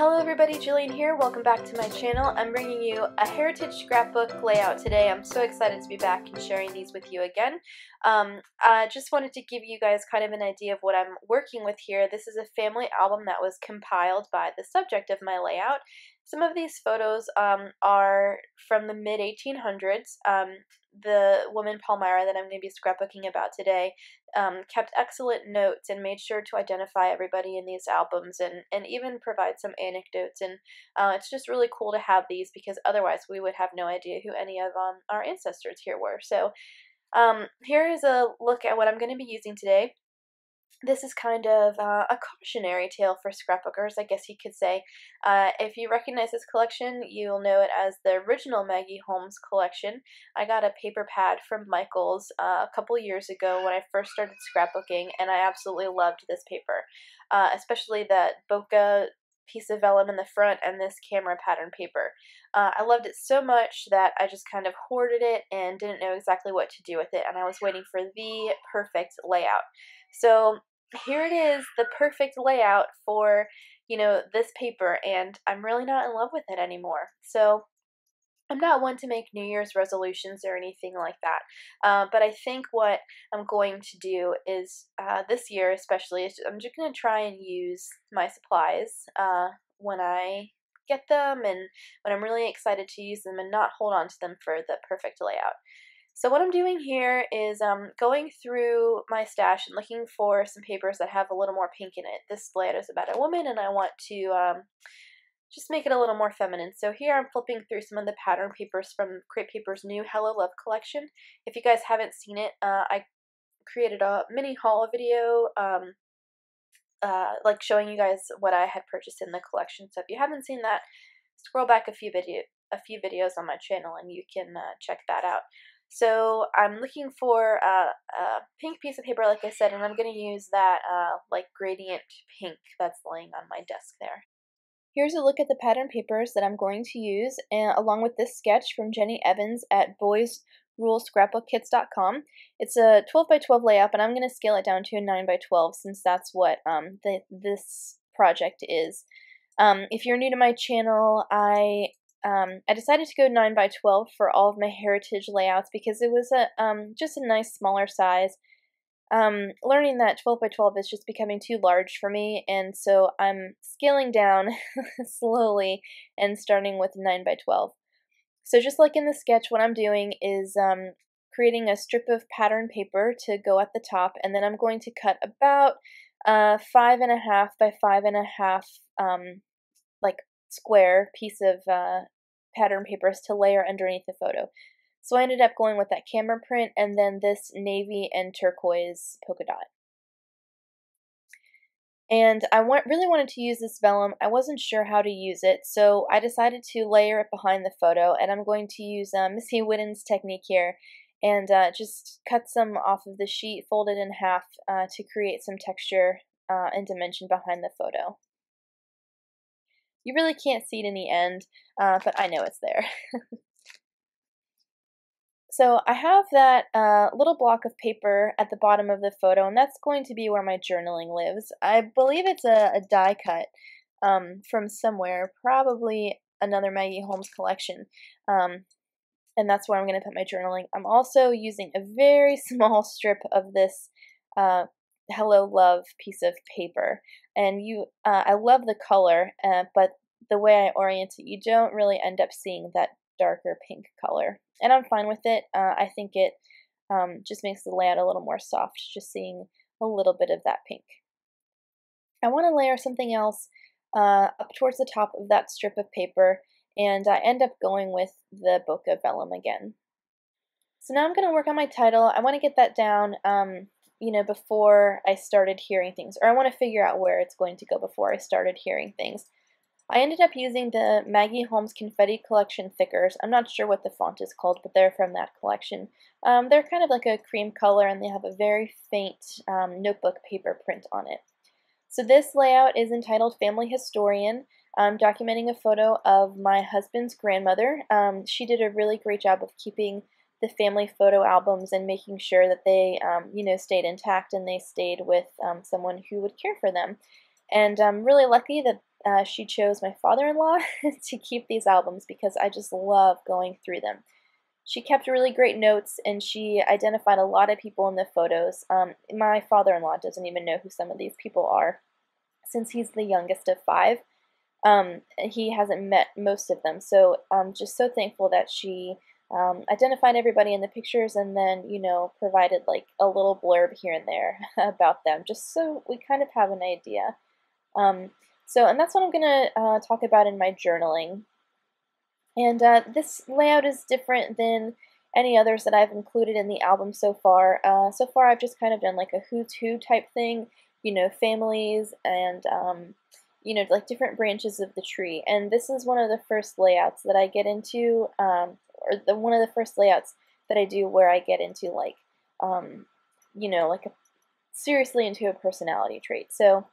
Hello everybody, Jillian here. Welcome back to my channel. I'm bringing you a heritage scrapbook layout today. I'm so excited to be back and sharing these with you again. I just wanted to give you guys kind of an idea of what I'm working with here. This is a family album that was compiled by the subject of my layout. Some of these photos are from the mid-1800s. The woman Palmyra that I'm going to be scrapbooking about today kept excellent notes and made sure to identify everybody in these albums and even provide some anecdotes. And it's just really cool to have these because otherwise we would have no idea who any of our ancestors here were. So here is a look at what I'm going to be using today. This is kind of a cautionary tale for scrapbookers, I guess you could say. If you recognize this collection, you'll know it as the original Maggie Holmes collection. I got a paper pad from Michael's a couple years ago when I first started scrapbooking, and I absolutely loved this paper, especially that bokeh piece of vellum in the front and this camera pattern paper. I loved it so much that I just kind of hoarded it and didn't know exactly what to do with it, and I was waiting for the perfect layout. So here it is, the perfect layout for, this paper, and I'm really not in love with it anymore. So I'm not one to make New Year's resolutions or anything like that, but I think what I'm going to do is, this year especially, I'm just going to try and use my supplies when I get them and when I'm really excited to use them and not hold on to them for the perfect layout. So what I'm doing here is going through my stash and looking for some papers that have a little more pink in it. This layout is about a woman, and I want to just make it a little more feminine. So here I'm flipping through some of the pattern papers from Crate Paper's new Hello Love collection. If you guys haven't seen it, I created a mini haul video like showing you guys what I had purchased in the collection. So if you haven't seen that, scroll back a few videos on my channel and you can check that out. So I'm looking for a pink piece of paper, like I said, and I'm going to use that like gradient pink that's laying on my desk there. Here's a look at the pattern papers that I'm going to use, along with this sketch from Jenny Evans at boysrulescrapbookkits.com. It's a 12 by 12 layout, but I'm going to scale it down to a 9 by 12 since that's what this project is. If you're new to my channel, I decided to go 9 by 12 for all of my heritage layouts because it was just a nice smaller size. Learning that 12 by 12 is just becoming too large for me, and so I'm scaling down slowly and starting with 9 by 12. So just like in the sketch, what I'm doing is creating a strip of pattern paper to go at the top, and then I'm going to cut about 5.5 by 5.5 like square piece of pattern papers to layer underneath the photo. So I ended up going with that camera print and then this navy and turquoise polka dot. And I really wanted to use this vellum. I wasn't sure how to use it, so I decided to layer it behind the photo, and I'm going to use Missy Whitten's technique here and just cut some off of the sheet, fold it in half to create some texture and dimension behind the photo. You really can't see it in the end, but I know it's there. So I have that little block of paper at the bottom of the photo, and that's going to be where my journaling lives. I believe it's a die cut from somewhere, probably another Maggie Holmes collection, and that's where I'm going to put my journaling. I'm also using a very small strip of this Hello Love piece of paper, and I love the color, but the way I orient it, you don't really end up seeing that darker pink color, and I'm fine with it. I think it just makes the layout a little more soft, just seeing a little bit of that pink. I want to layer something else up towards the top of that strip of paper, and I end up going with the bokeh vellum again. So now I'm going to work on my title. I want to get that down before I started hearing things, or I want to figure out where it's going to go before I started hearing things. I ended up using the Maggie Holmes Confetti Collection thickers. I'm not sure what the font is called, but they're from that collection. They're kind of like a cream color, and they have a very faint notebook paper print on it. So this layout is entitled Family Historian. I'm documenting a photo of my husband's grandmother. She did a really great job of keeping the family photo albums and making sure that they, stayed intact and they stayed with someone who would care for them. And I'm really lucky that she chose my father-in-law to keep these albums because I just love going through them. She kept really great notes, and she identified a lot of people in the photos. My father-in-law doesn't even know who some of these people are, since he's the youngest of 5. He hasn't met most of them, so I'm just so thankful that she identified everybody in the pictures and then, you know, provided like a little blurb here and there about them, just so we kind of have an idea. And that's what I'm going to talk about in my journaling. And this layout is different than any others that I've included in the album so far. So far I've just kind of done like a who's who type thing, you know, families and, you know, like different branches of the tree. And this is one of the first layouts that I get into, one of the first layouts that I do where I get into like, you know, like seriously into a personality trait. So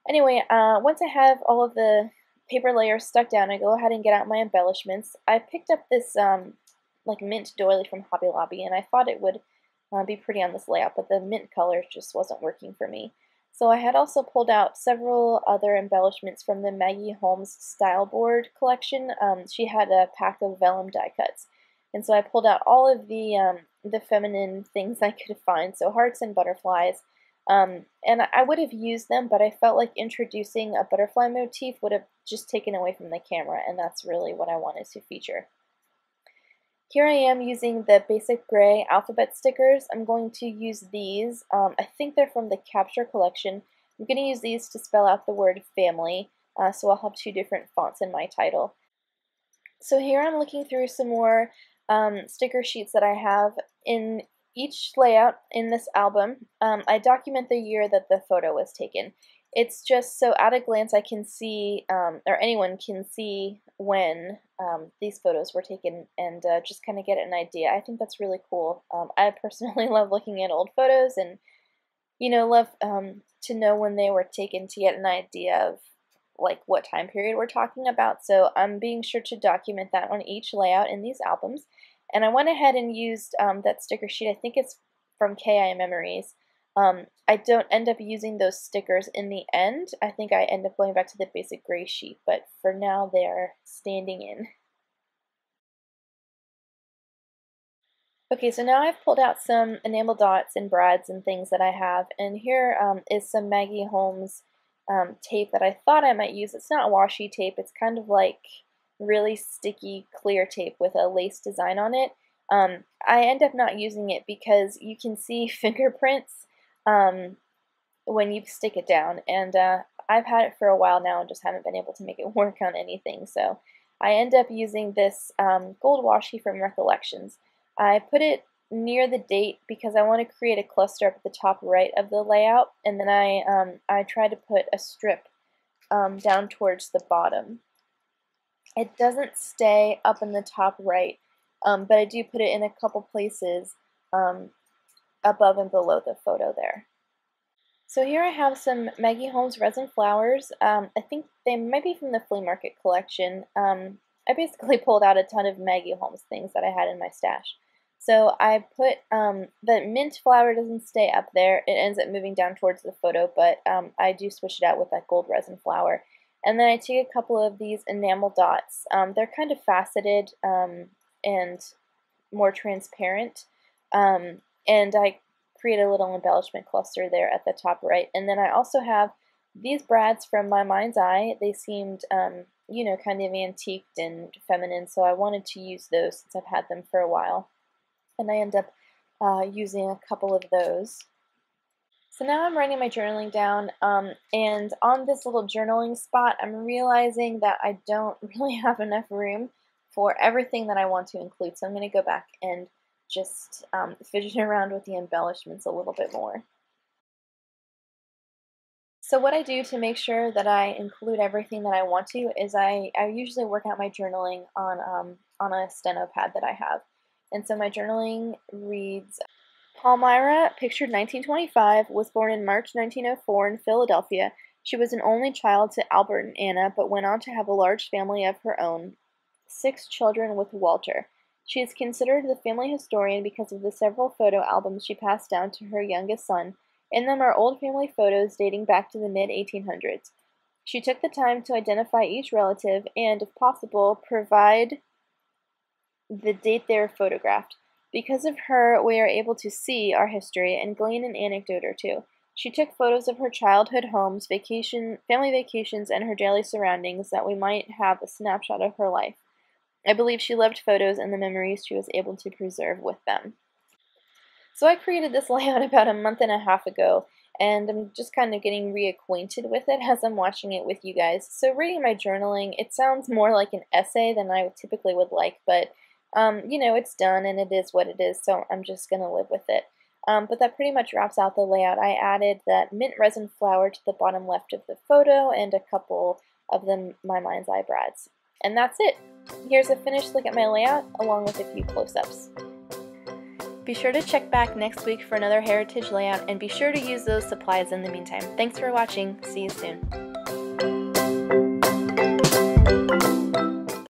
anyway, once I have all of the paper layers stuck down, I go ahead and get out my embellishments. I picked up this like mint doily from Hobby Lobby, and I thought it would be pretty on this layout, but the mint color just wasn't working for me. So I had also pulled out several other embellishments from the Maggie Holmes Style Board collection. She had a pack of vellum die cuts, and so I pulled out all of the feminine things I could find, so hearts and butterflies. And I would have used them, but I felt like introducing a butterfly motif would have just taken away from the camera, and that's really what I wanted to feature. Here I am using the basic gray alphabet stickers. I'm going to use these. I think they're from the Capture collection. I'm going to use these to spell out the word family, so I'll have 2 different fonts in my title. So here I'm looking through some more sticker sheets that I have. In each layout in this album, I document the year that the photo was taken. It's just so at a glance I can see, or anyone can see when these photos were taken and just kind of get an idea. I think that's really cool. I personally love looking at old photos and, you know, love to know when they were taken to get an idea of like what time period we're talking about. So I'm being sure to document that on each layout in these albums. And I went ahead and used that sticker sheet. I think it's from KI Memories. I don't end up using those stickers in the end. I think I end up going back to the basic gray sheet, but for now they're standing in. Okay, so now I've pulled out some enamel dots and brads and things that I have, and here is some Maggie Holmes tape that I thought I might use. It's not washi tape, it's kind of like really sticky clear tape with a lace design on it. I end up not using it because you can see fingerprints when you stick it down, and I've had it for a while now and just haven't been able to make it work on anything, so I end up using this gold washi from Recollections. I put it near the date because I want to create a cluster up at the top right of the layout, and then I try to put a strip down towards the bottom. It doesn't stay up in the top right, but I do put it in a couple places above and below the photo there. So here I have some Maggie Holmes resin flowers. I think they might be from the flea market collection. I basically pulled out a ton of Maggie Holmes things that I had in my stash. So I put, the mint flower doesn't stay up there, it ends up moving down towards the photo, but I do switch it out with that gold resin flower. And then I take a couple of these enamel dots. They're kind of faceted and more transparent, and I create a little embellishment cluster there at the top right. And then I also have these brads from My Mind's Eye. They seemed, you know, kind of antiqued and feminine, so I wanted to use those since I've had them for a while. And I end up using a couple of those. So now I'm writing my journaling down, and on this little journaling spot, I'm realizing that I don't really have enough room for everything that I want to include. So I'm going to go back and just fidget around with the embellishments a little bit more. So what I do to make sure that I include everything that I want to is I usually work out my journaling on a steno pad that I have. And so my journaling reads, Palmyra, pictured 1925, was born in March 1904 in Philadelphia. She was an only child to Albert and Anna, but went on to have a large family of her own, 6 children with Walter. She is considered the family historian because of the several photo albums she passed down to her youngest son. In them are old family photos dating back to the mid-1800s. She took the time to identify each relative and, if possible, provide the date they were photographed. Because of her, we are able to see our history and glean an anecdote or two. She took photos of her childhood homes, family vacations, and her daily surroundings that we might have a snapshot of her life. I believe she loved photos and the memories she was able to preserve with them. So I created this layout about a month and a half ago, and I'm just kind of getting reacquainted with it as I'm watching it with you guys. So reading my journaling, it sounds more like an essay than I typically would like, but you know, it's done and it is what it is, so I'm just going to live with it. But that pretty much wraps out the layout. I added that mint resin flower to the bottom left of the photo and a couple of my mind's eye brads. And that's it. Here's a finished look at my layout along with a few close-ups. Be sure to check back next week for another heritage layout and be sure to use those supplies in the meantime. Thanks for watching. See you soon.